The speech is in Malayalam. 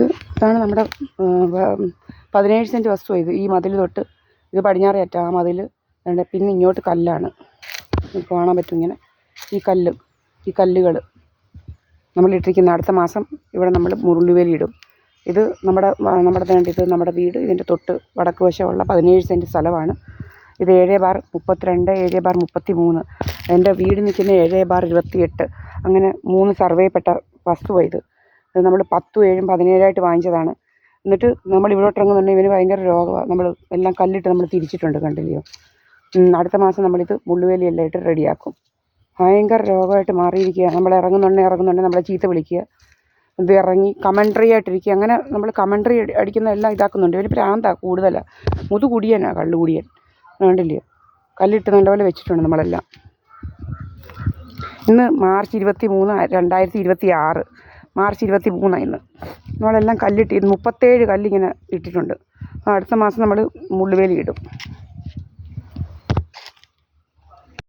ഇതാണ് നമ്മുടെ 17 സെൻറ്റ് വസ്തുവാണ് ഇത്. ഈ മതിൽ തൊട്ട് ഇത് പടിഞ്ഞാറേ അറ്റം ആ മതിൽ. പിന്നെ ഇങ്ങോട്ട് കല്ലാണ്, കാണാൻ പറ്റും ഇങ്ങനെ ഈ കല്ലുകൾ നമ്മളിട്ടിരിക്കുന്ന. അടുത്ത മാസം ഇവിടെ നമ്മൾ മുള്ളുവേലി ഇടും. ഇത് നമ്മുടെ ഇത് നമ്മുടെ വീട്. ഇതിൻ്റെ തൊട്ട് വടക്ക് വശമുള്ള 17 സെൻറ്റ് സ്ഥലമാണ്. ഇത് 7/32, 7/33. എൻ്റെ വീട് നിൽക്കുന്ന 7/28. അങ്ങനെ 3 സർവേപ്പെട്ട വസ്തുവാണ് ഇത്. ഇത് നമ്മൾ 10, 7, 17 വാങ്ങിച്ചതാണ്. എന്നിട്ട് നമ്മൾ ഇവിടോട്ട് ഇറങ്ങുന്നുണ്ടെങ്കിൽ ഇവന് ഭയങ്കര രോഗമാണ്. നമ്മൾ എല്ലാം കല്ലിട്ട് നമ്മൾ തിരിച്ചിട്ടുണ്ട്, കണ്ടില്ലയോ. അടുത്ത മാസം നമ്മളിത് മുള്ളുവേലിയെല്ലാം ഇട്ട് റെഡിയാക്കും. ഭയങ്കര രോഗമായിട്ട് മാറിയിരിക്കുക. നമ്മൾ ഇറങ്ങുന്നുണ്ടെങ്കിൽ നമ്മളെ ചീത്ത വിളിക്കുക. ഇത് ഇറങ്ങി കമൻട്രി ആയിട്ടിരിക്കുക. അങ്ങനെ നമ്മൾ കമൻട്രി അടിക്കുന്ന എല്ലാം ഇതാക്കുന്നുണ്ട്. ഇവർ പ്രാന്താണ് കൂടുതലാണ്. മുതുകുടിയനാണ്, കള്ളുകുടിയൻ. കണ്ടില്ലയോ, കല്ലിട്ട് നല്ലപോലെ വെച്ചിട്ടുണ്ട് നമ്മളെല്ലാം. ഇന്ന് മാർച്ച് 23, 2026. മാർച്ച് 23 ഇന്ന്. നമ്മളെല്ലാം കല്ലിട്ട് 37 കല്ലിങ്ങനെ ഇട്ടിട്ടുണ്ട്. അടുത്ത മാസം നമ്മൾ മുള്ളുവേലി ഇടും.